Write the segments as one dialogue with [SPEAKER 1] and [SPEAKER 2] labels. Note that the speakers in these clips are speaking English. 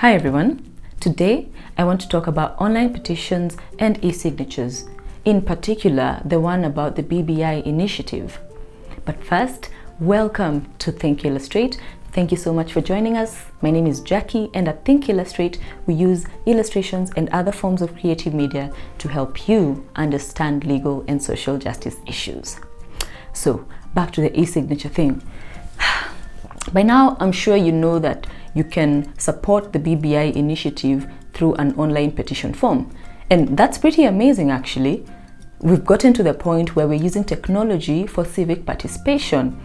[SPEAKER 1] Hi everyone. Today I want to talk about online petitions and e-signatures, in particular the one about the BBI initiative. But first, welcome to Think Illustrate. Thank you so much for joining us. My name is Jackie, and at Think Illustrate we use illustrations and other forms of creative media to help you understand legal and social justice issues. So back to the e-signature thing. By now I'm sure you know that you can support the BBI initiative through an online petition form. And that's pretty amazing actually. We've gotten to the point where we're using technology for civic participation.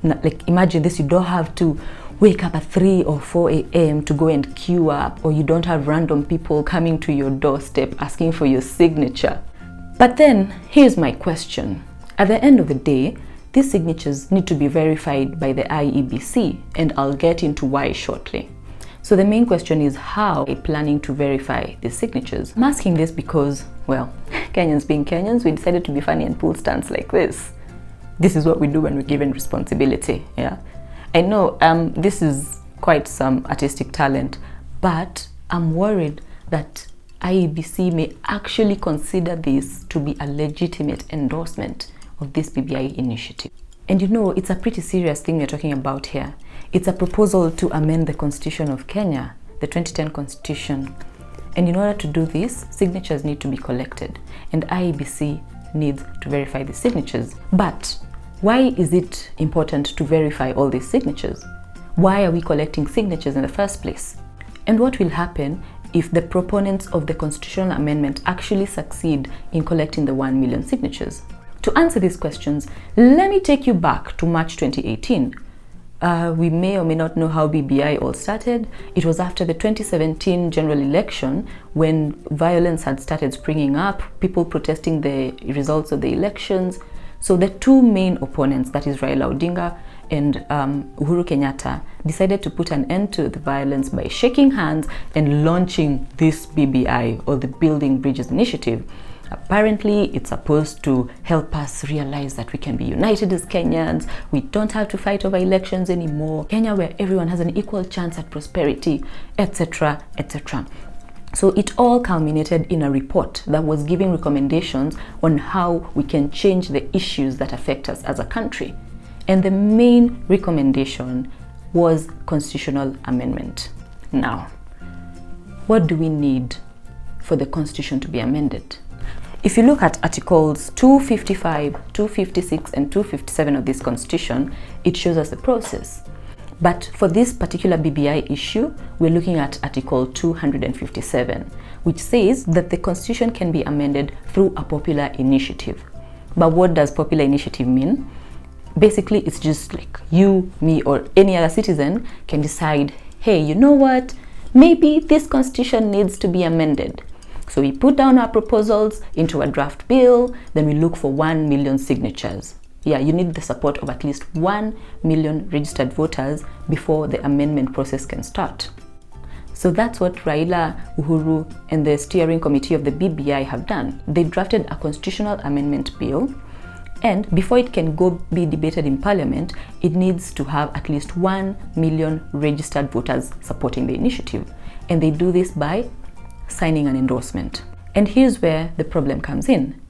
[SPEAKER 1] Like imagine this, you don't have to wake up at 3 or 4 a.m. to go and queue up, or you don't have random people coming to your doorstep asking for your signature. But then here's my question. At the end of the day, these signatures need to be verified by the IEBC, and I'll get into why shortly. So the main question is, how are you planning to verify these signatures? I'm asking this because, well, Kenyans being Kenyans, we decided to be funny and pull stunts like this. This is what we do when we're given responsibility, yeah? I know this is quite some artistic talent, but I'm worried that IEBC may actually consider this to be a legitimate endorsement of this BBI initiative. And you know, it's a pretty serious thing we're talking about here. It's a proposal to amend the Constitution of Kenya, the 2010 Constitution. And in order to do this, signatures need to be collected, and IEBC needs to verify the signatures. But why is it important to verify all these signatures? Why are we collecting signatures in the first place? And what will happen if the proponents of the constitutional amendment actually succeed in collecting the 1 million signatures? To answer these questions, let me take you back to March 2018. We may or may not know how BBI all started. It was after the 2017 general election, when violence had started springing up, people protesting the results of the elections. So the two main opponents, that is Raila Odinga and Uhuru Kenyatta, decided to put an end to the violence by shaking hands and launching this BBI, or the Building Bridges Initiative. Apparently, it's supposed to help us realize that we can be united as Kenyans. We don't have to fight over elections anymore. Kenya, where everyone has an equal chance at prosperity, etc., etc. So it all culminated in a report that was giving recommendations on how we can change the issues that affect us as a country. And the main recommendation was constitutional amendment. Now, what do we need for the Constitution to be amended? If you look at Articles 255, 256, and 257 of this Constitution, it shows us the process. But for this particular BBI issue, we're looking at Article 257, which says that the Constitution can be amended through a popular initiative. But what does popular initiative mean? Basically, it's just like you, me, or any other citizen can decide, hey, you know what? Maybe this Constitution needs to be amended. So we put down our proposals into a draft bill, then we look for 1 million signatures. Yeah, you need the support of at least 1 million registered voters before the amendment process can start. So that's what Raila, Uhuru, and the steering committee of the BBI have done. They drafted a constitutional amendment bill, and before it can go be debated in Parliament, it needs to have at least 1 million registered voters supporting the initiative. And they do this by signing an endorsement. And here's where the problem comes in.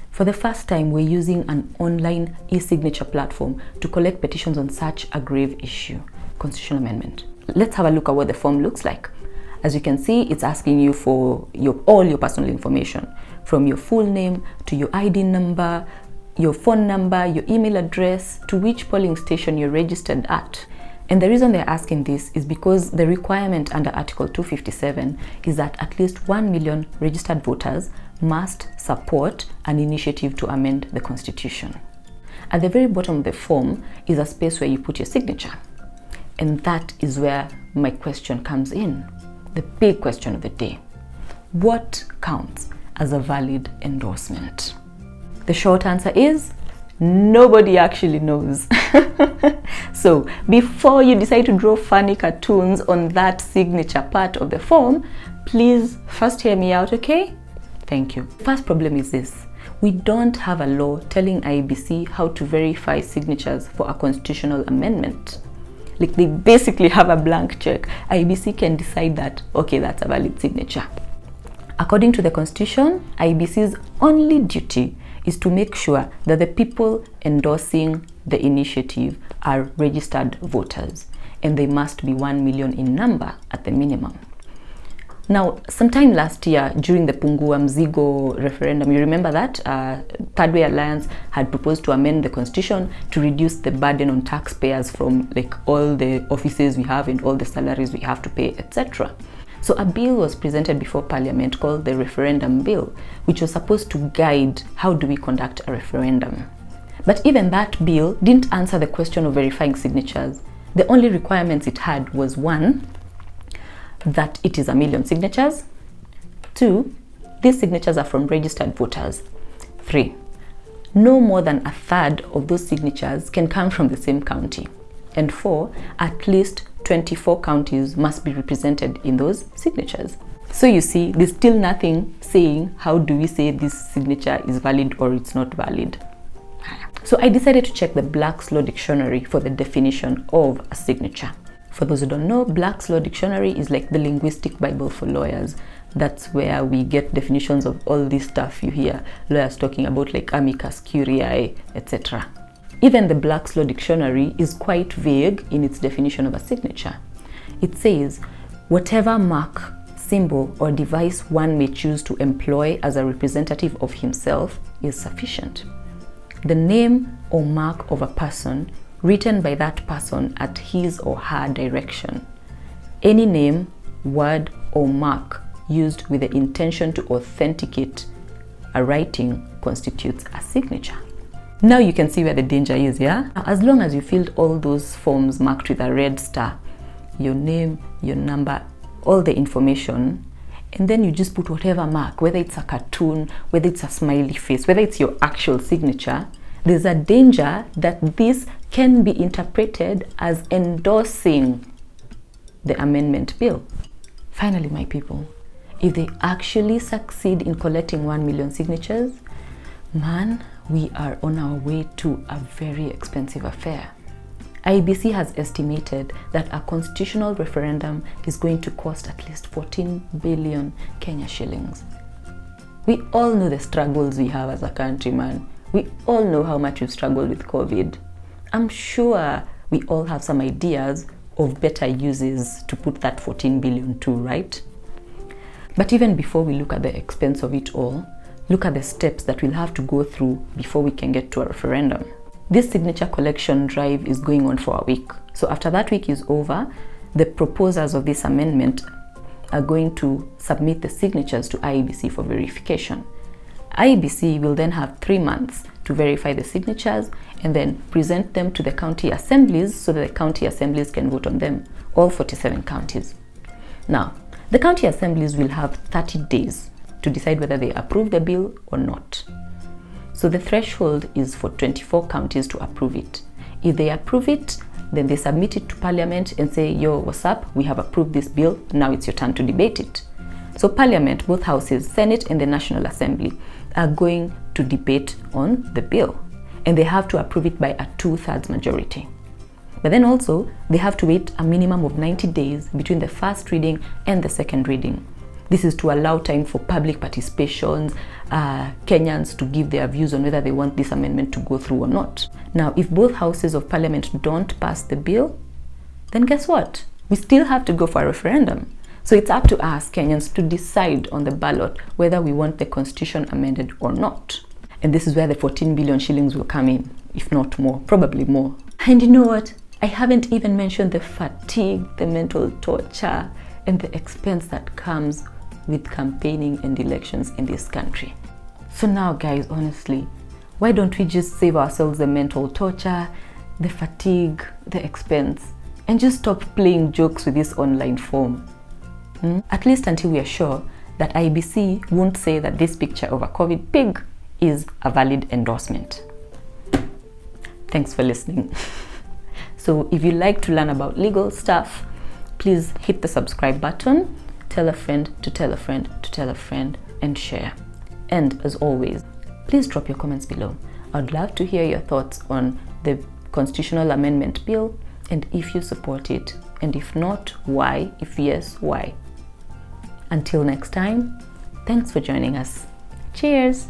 [SPEAKER 1] For the first time, we're using an online e-signature platform to collect petitions on such a grave issue, constitutional amendment. Let's have a look at what the form looks like. As you can see, it's asking you for all your personal information, from your full name to your ID number, your phone number, your email address, to which polling station you're registered at. And the reason they're asking this is because the requirement under Article 257 is that at least 1 million registered voters must support an initiative to amend the Constitution. At the very bottom of the form is a space where you put your signature. And that is where my question comes in, the big question of the day. What counts as a valid endorsement? The short answer is nobody actually knows. So before you decide to draw funny cartoons on that signature part of the form, please first hear me out, okay? Thank you. First problem is this. We don't have a law telling IEBC how to verify signatures for a constitutional amendment. Like they basically have a blank check. IEBC can decide that, okay, that's a valid signature. According to the Constitution, IEBC's only duty is to make sure that the people endorsing the initiative are registered voters, and they must be 1 million in number at the minimum. Now, sometime last year during the Pungua Mzigo referendum, you remember that Third Way Alliance had proposed to amend the constitution to reduce the burden on taxpayers from like all the offices we have and all the salaries we have to pay, etc. So a bill was presented before Parliament called the Referendum Bill, which was supposed to guide how do we conduct a referendum. But even that bill didn't answer the question of verifying signatures. The only requirements it had was 1, that it is 1 million signatures. 2, these signatures are from registered voters. 3, no more than 1/3 of those signatures can come from the same county. And 4, at least 24 counties must be represented in those signatures. So you see, there's still nothing saying how do we say this signature is valid or it's not valid. So I decided to check the Black's Law Dictionary for the definition of a signature. For those who don't know, Black's Law Dictionary is like the linguistic Bible for lawyers. That's where we get definitions of all this stuff you hear lawyers talking about, like amicus curiae, etc. Even the Black's Law Dictionary is quite vague in its definition of a signature. It says, whatever mark, symbol, or device one may choose to employ as a representative of himself is sufficient. The name or mark of a person written by that person at his or her direction. Any name, word, or mark used with the intention to authenticate a writing constitutes a signature. Now you can see where the danger is, yeah? As long as you filled all those forms marked with a red star, your name, your number, all the information, and then you just put whatever mark, whether it's a cartoon, whether it's a smiley face, whether it's your actual signature, there's a danger that this can be interpreted as endorsing the amendment bill. Finally, my people, if they actually succeed in collecting 1 million signatures, man, we are on our way to a very expensive affair. IEBC has estimated that a constitutional referendum is going to cost at least 14 billion Kenya shillings. We all know the struggles we have as a country, man. We all know how much we've struggled with COVID. I'm sure we all have some ideas of better uses to put that 14 billion to, right? But even before we look at the expense of it all, look at the steps that we'll have to go through before we can get to a referendum. This signature collection drive is going on for a week. So after that week is over, the proposers of this amendment are going to submit the signatures to IEBC for verification. IEBC will then have 3 months to verify the signatures and then present them to the county assemblies so that the county assemblies can vote on them, all 47 counties. Now, the county assemblies will have 30 days to decide whether they approve the bill or not. So the threshold is for 24 counties to approve it. If they approve it, then they submit it to Parliament and say, yo, what's up? We have approved this bill. Now it's your turn to debate it. So Parliament, both houses, Senate and the National Assembly, are going to debate on the bill. And they have to approve it by a 2/3 majority. But then also, they have to wait a minimum of 90 days between the first reading and the second reading. This is to allow time for public participations, Kenyans to give their views on whether they want this amendment to go through or not. Now, if both houses of Parliament don't pass the bill, then guess what? We still have to go for a referendum. So it's up to us, Kenyans, to decide on the ballot whether we want the constitution amended or not. And this is where the 14 billion shillings will come in, if not more, probably more. And you know what? I haven't even mentioned the fatigue, the mental torture, and the expense that comes with campaigning and elections in this country. So now, guys, honestly, why don't we just save ourselves the mental torture, the fatigue, the expense, and just stop playing jokes with this online form? At least until we are sure that IEBC won't say that this picture of a COVID pig is a valid endorsement. Thanks for listening. So if you like to learn about legal stuff, please hit the subscribe button, tell a friend to tell a friend to tell a friend, and share. And as always, please drop your comments below. I'd love to hear your thoughts on the constitutional amendment bill and if you support it, and if not, why? If yes, why? Until next time, thanks for joining us. Cheers!